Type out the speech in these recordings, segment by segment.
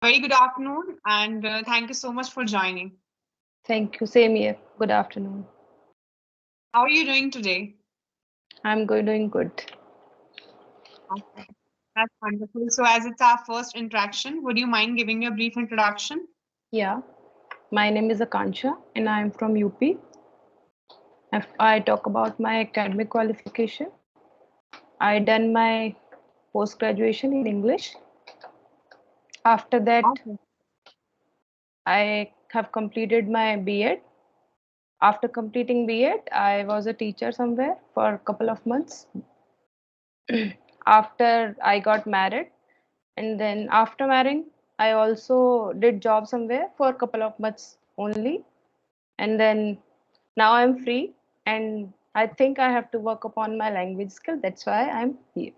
Very good afternoon, and thank you so much for joining. Thank you. Same here. Good afternoon. How are you doing today? Doing good. Okay, that's wonderful. So, as it's our first interaction, would you mind giving me a brief introduction? Yeah. My name is Akanksha and I am from UP. If I talk about my academic qualification, I done my post graduation in English. After that, Okay. I have completed my B.Ed. After completing B.Ed, I was a teacher somewhere for a couple of months. After I got married, and then after marrying, I also did job somewhere for a couple of months only, and then now I'm free, and I think I have to work upon my language skill. That's why I'm here.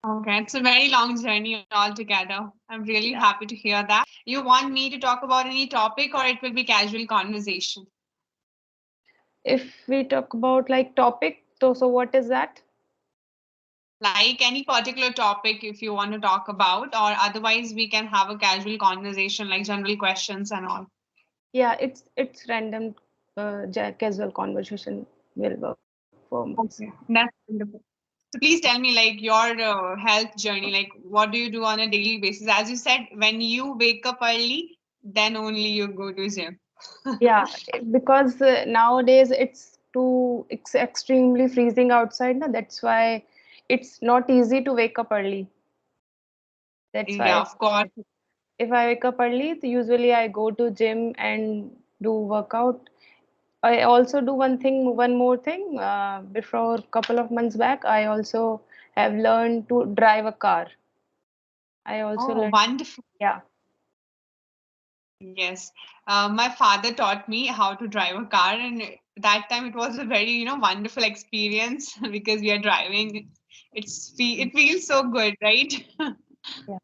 Okay, it's a very long journey altogether. I'm really Yeah. happy to hear that. You want me to talk about any topic, or it will be casual conversation? If we talk about like topic, so what is that? Like any particular topic, if you want to talk about, or otherwise, we can have a casual conversation, like general questions and all. Yeah, it's random, casual conversation will work for me. Okay, that's wonderful. So please tell me like your health journey, like what do you do on a daily basis? As you said, when you wake up early, then only you go to gym. Yeah, because nowadays it's extremely freezing outside. Now that's why it's not easy to wake up early. That's Yeah, why of course. if I wake up early, usually I go to gym and do workout. I also do one more thing. Before a couple of months back, I also have learned to drive a car. I also Oh, learned, wonderful. yeah, Yes. My father taught me how to drive a car, and that time it was a very, wonderful experience because we are driving. It feels so good, right? yeah.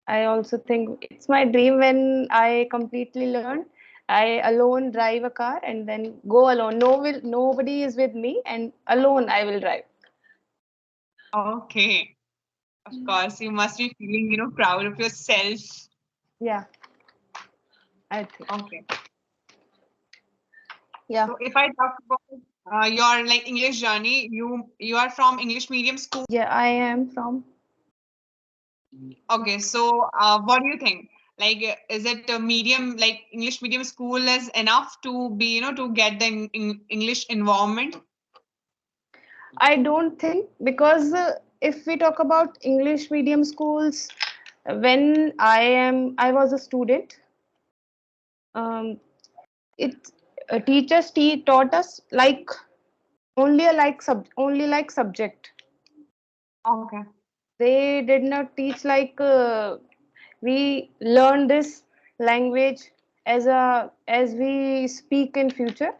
I also think it's my dream when I completely learn. I alone drive a car and then go alone. Nobody is with me, and alone I will drive. Okay. Of course, you must be feeling, proud of yourself. Yeah, I think. Okay. Yeah, So if I talk about your like English journey, you are from English medium school. yeah, I am from. Okay, so what do you think? Like, is it a medium like English medium school is enough to be to get the English environment? I don't think because if we talk about English medium schools, when I was a student, um, it teachers taught us like only like subject. Okay. They did not teach like we learn this language as we speak in future.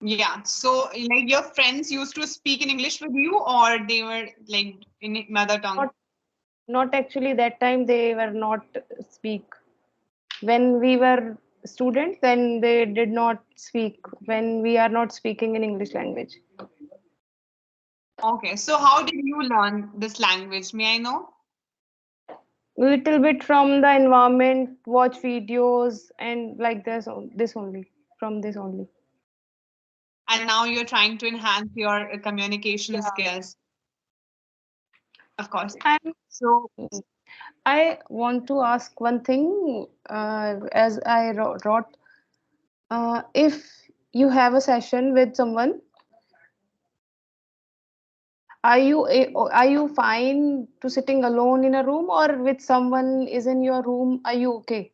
Yeah. So like your friends used to speak in English with you, or they were like in mother tongue? Not not actually that time they were not speak. When we were students, then they did not speak when we are not speaking in English language. Okay. So how did you learn this language? May I know? Little bit from the environment, watch videos and like this only from this only. And now you're trying to enhance your communication Yeah. skills, of course. And So I want to ask one thing as I wrote. If you have a session with someone, are you fine to sitting alone in a room or with someone is in your room? Are you okay?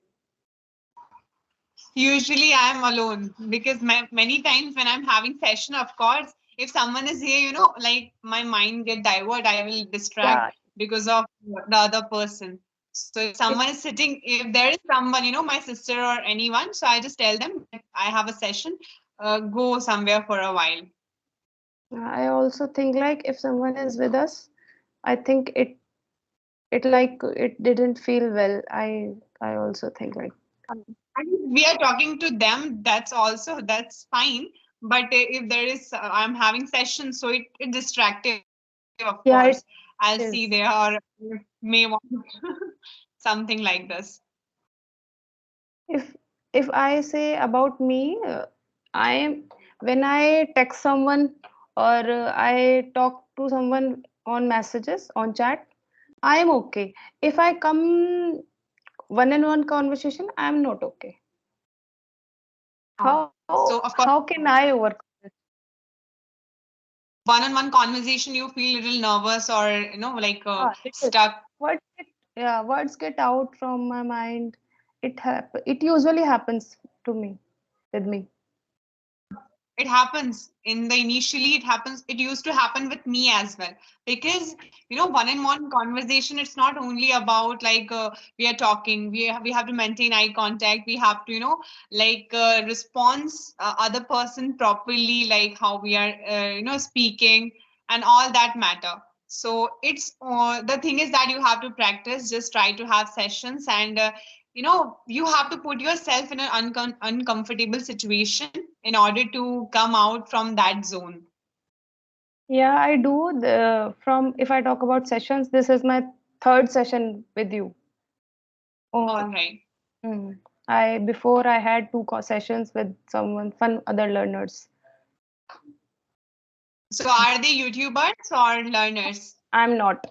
usually I'm alone because many times when I'm having session, of course, if someone is here, like my mind get divert, I will distract Yeah, because of the other person. So if someone is sitting, if there is someone, my sister or anyone, so I just tell them that I have a session, go somewhere for a while. I also think like if someone is with us, I think it like it didn't feel well. I also think like And if we are talking to them, that's fine. But if there is, I'm having sessions, so it distractive, of course. yeah, I I'll see Yes. there, or may want something like this. If I say about me, I am when I text someone or I talk to someone on messages on chat, I am okay. If I come one-on-one conversation, I am not okay. So of How course, can I overcome this? one-on-one conversation, you feel a little nervous or like Little. stuck. Words get, yeah, words get out from my mind. It usually happens to me with me. It happens in the initially, it happens, it used to happen with me as well, because one-on-one conversation, it's not only about like we are talking, we have to maintain eye contact, we have to like response other person properly, like how we are speaking, and all that matter. So it's the thing is that you have to practice, just try to have sessions, and you have to put yourself in an uncomfortable situation in order to come out from that zone. Yeah, I do. From if I talk about sessions, this is my third session with you. All Oh, right. I before I had two sessions with someone fun other learners. So are they YouTubers or learners? I'm not.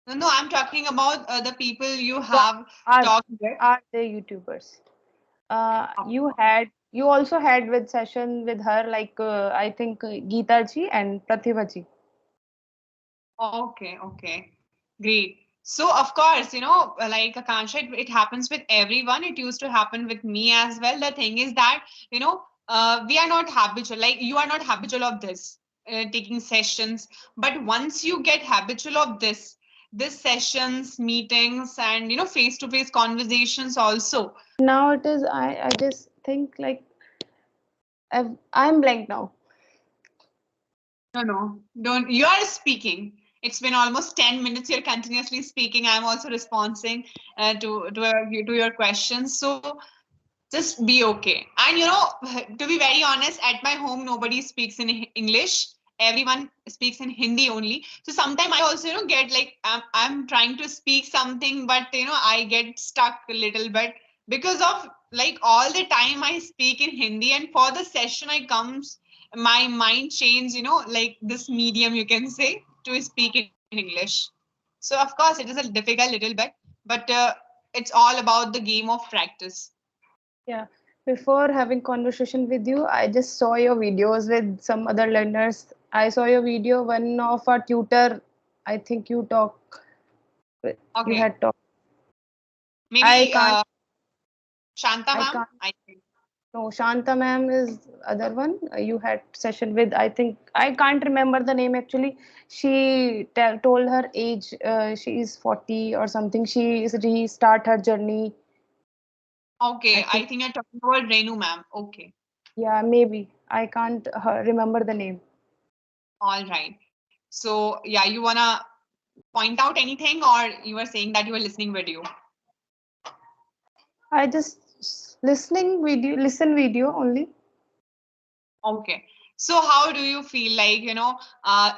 No, no, I'm talking about the people you Wa- have Are talked with. are they YouTubers? You also had with session with her like I think Geeta ji and Pratibha ji. Okay, okay. Great. So, of course, like Akanksha, it happens with everyone. It used to happen with me as well. The thing is that, we are not habitual, like you are not habitual of this, taking sessions. But once you get habitual of this sessions, meetings, and, face-to-face conversations also. Now it is I just think like I'm blank now. No, no, don't. You are speaking. It's been almost 10 minutes. You're continuously speaking. I'm also responding to your questions. So just be okay. And to be very honest, at my home, nobody speaks in English. Everyone speaks in Hindi only. So sometimes I also, get like I'm trying to speak something, but I get stuck a little bit because of like all the time I speak in Hindi, and for the session I comes, my mind change, like this medium you can say to speak in English. So of course it is a difficult little bit, but it's all about the game of practice. Yeah. Before having conversation with you, I just saw your videos with some other learners. I saw your video, one of our tutor, I think you Okay. had talked. I Maybe can't, Shanta I ma'am, can't, I think. no, Shanta ma'am is other one. You had session with, I think, I can't remember the name actually. She told her age, she is 40 or something. She is restart her journey. I Okay, I think, think you're talking about Renu ma'am. Okay. yeah, maybe. I can't remember the name. All right. So yeah, you wanna point out anything, or you were saying that you were listening video? I just listen video only. Okay. So how do you feel like,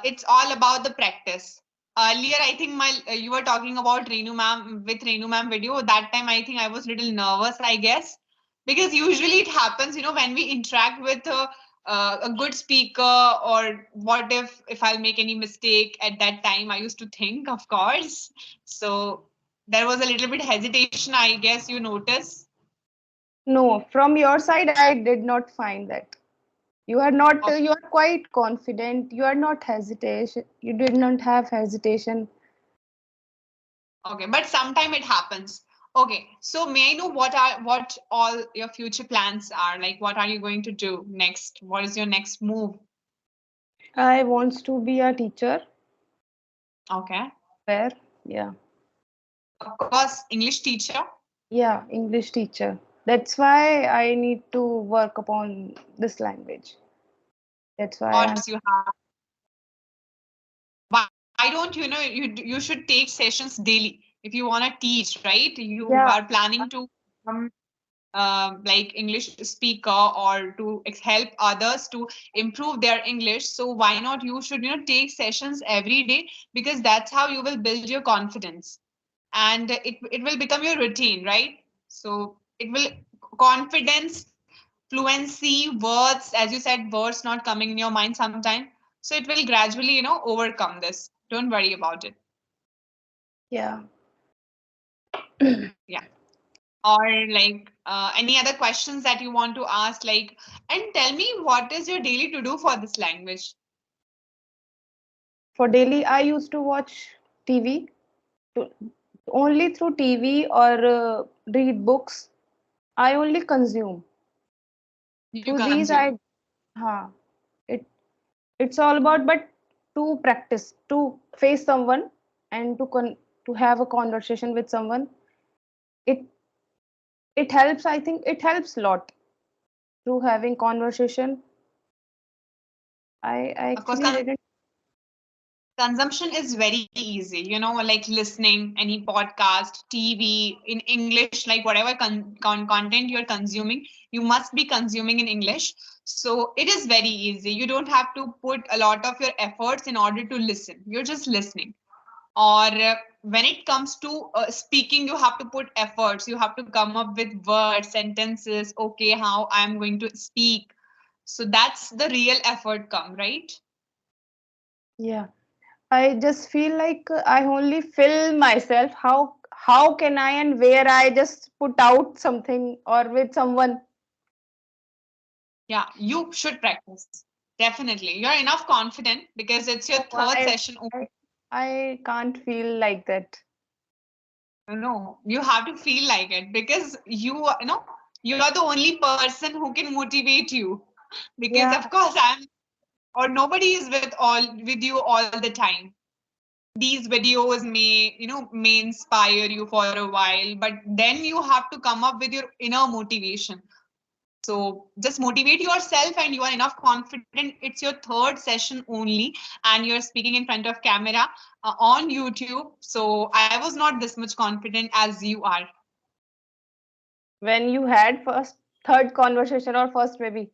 it's all about the practice. Earlier, I think you were talking about Renu ma'am with Renu ma'am video. That time, I think I was a little nervous, I guess, because usually it happens, when we interact with a good speaker, or what if I'll make any mistake at that time, I used to think, of course. So there was a little bit hesitation, I guess you noticed. No, from your side, I did not find that. You are not. You are quite confident. You are not hesitation. You did not have hesitation. Okay, but sometime it happens. Okay, so may I know what all your future plans are? Like, what are you going to do next? What is your next move? I wants to be a teacher. Okay, Where? Yeah, of course, English teacher. yeah, English teacher. That's why I need to work upon this language. That's Of why I'm. course, you have. Why don't you should take sessions daily if you want to teach, right? You Yeah, are planning to. like English speaker, or to help others to improve their English. So why not you should take sessions every day, because that's how you will build your confidence, and it will become your routine, right? So it will confidence, fluency, words, as you said, words not coming in your mind sometime. So it will gradually overcome this. Don't worry about it. Yeah. Yeah. Or like any other questions that you want to ask, like, and tell me, what is your daily to do for this language? For daily, I used to watch TV, to, only through TV or read books. I only consume. You Through these, consume. it it's all about, but to practice, to face someone and to have a conversation with someone. It it helps. I think it helps a lot through having conversation. I Of course, actually didn't. consumption is very easy, like listening any podcast, TV in English, like whatever content you're consuming, you must be consuming in English. So it is very easy. You don't have to put a lot of your efforts in order to listen. You're just listening. Or when it comes to speaking, you have to put efforts. You have to come up with words, sentences. Okay, how I'm going to speak. So that's the real effort come, right? Yeah. I just feel like I only fill myself. How can I and where I just put out something or with someone? Yeah, you should practice. Definitely. You're enough confident because it's your No, third session. I I can't feel like that. No, you have to feel like it, because you are the only person who can motivate you. Because of Yeah, course or nobody is with you all the time. These videos may inspire you for a while, but then you have to come up with your inner motivation. So just motivate yourself, and you are enough confident. It's your third session only, and you're speaking in front of camera on YouTube. So I was not this much confident as you are. when you had first, third conversation or first maybe.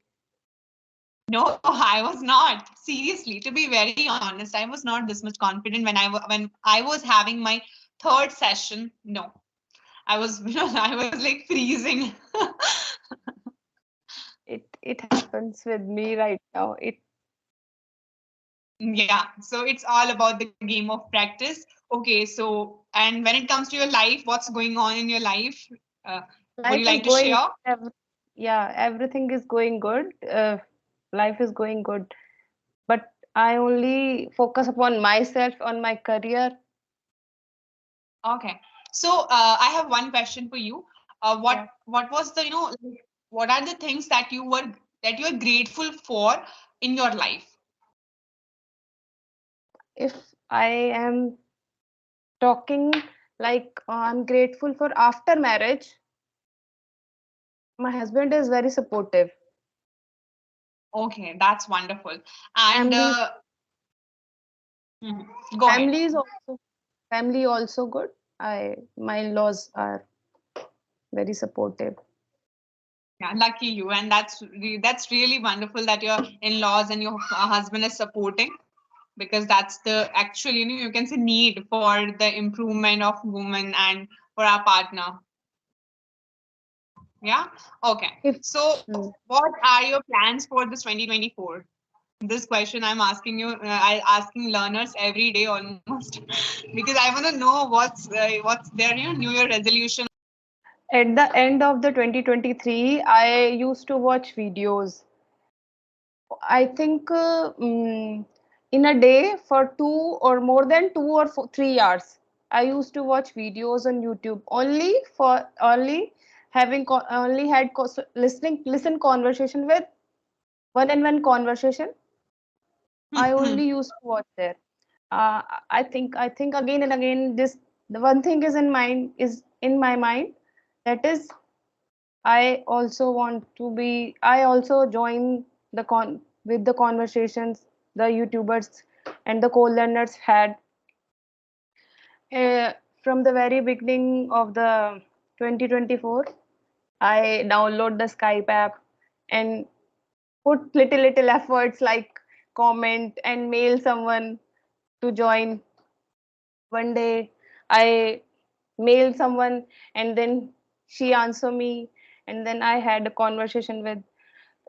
No, I was not. Seriously, to be very honest, I was not this much confident when I was having my third session. No, I was I was like freezing. It happens with me right now. Yeah, so it's all about the game of practice. Okay, so and when it comes to your life, what's going on in your life? Uh, would you Life is like to going share? good. Yeah, everything is going good. Life is going good. But I only focus upon myself, on my career. Okay, so I have one question for you. Yeah. What was the like, what are the things that you are grateful for in your life? If I am talking like I'm grateful for after marriage, my husband is very supportive. Okay, that's wonderful. And Family, mhm, go ahead. family is also family also good. My in-laws are very supportive. Yeah, lucky you, and that's really wonderful that your in-laws and your husband is supporting, because that's the actual you can say need for the improvement of women and for our partner. Yeah. Okay. If So mm, what are your plans for this 2024? This question I'm asking you, I asking learners every day almost, because I want to know what's their New Year resolution. at the end of the 2023, I used to watch videos. I think in a day for 2 or more than 2 or 3 hours, I used to watch videos on YouTube only having only had listen conversation with one-on-one conversation. I only used to watch there. I think again and again this the one thing is in my mind, that is I also join the con with the conversations the YouTubers and the co-learners had uh, from the very beginning of the 2024. I download the Skype app and put little efforts like comment and mail someone to join. One day I mail someone and then she answer me, and then I had a conversation with.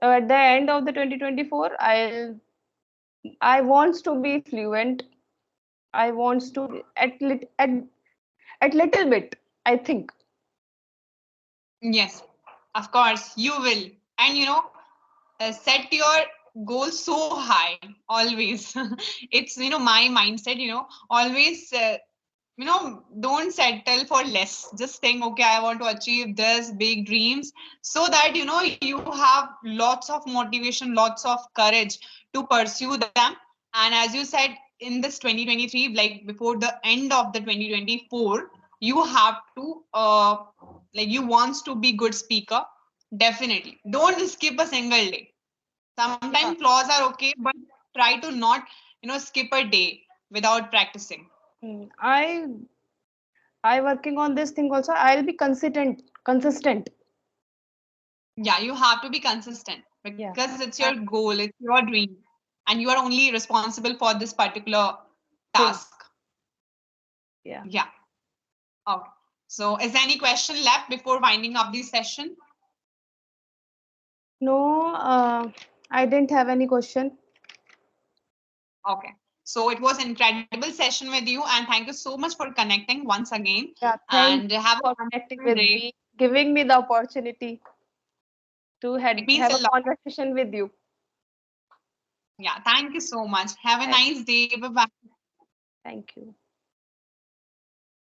At the end of the 2024, I wants to be fluent. I wants to at little bit. I think. Yes, of course, you will. And set your goal so high always. It's my mindset, always don't settle for less. Just think, okay, I want to achieve this big dreams, so that you have lots of motivation, lots of courage to pursue them. And as you said, in this 2023, like before the end of the 2024, you have to like, you wants to be good speaker. Definitely don't skip a single day. Sometimes Yeah. flaws are okay, but try to not skip a day without practicing. I working on this thing also. I'll be consistent. Yeah, you have to be consistent Yeah. because it's your I, goal, it's your dream, and you are only responsible for this particular thing. task. Yeah. Yeah. Okay. So, is there any question left before winding up the session? No, I didn't have any question. Okay. So, it was an incredible session with you, and thank you so much for connecting once again. Yeah, thank And you have a for connecting wonderful with day. me, giving me the opportunity to It means have a a lot. conversation with you. Yeah. Thank you so much. Have a Thank, nice day. Bye bye. thank you.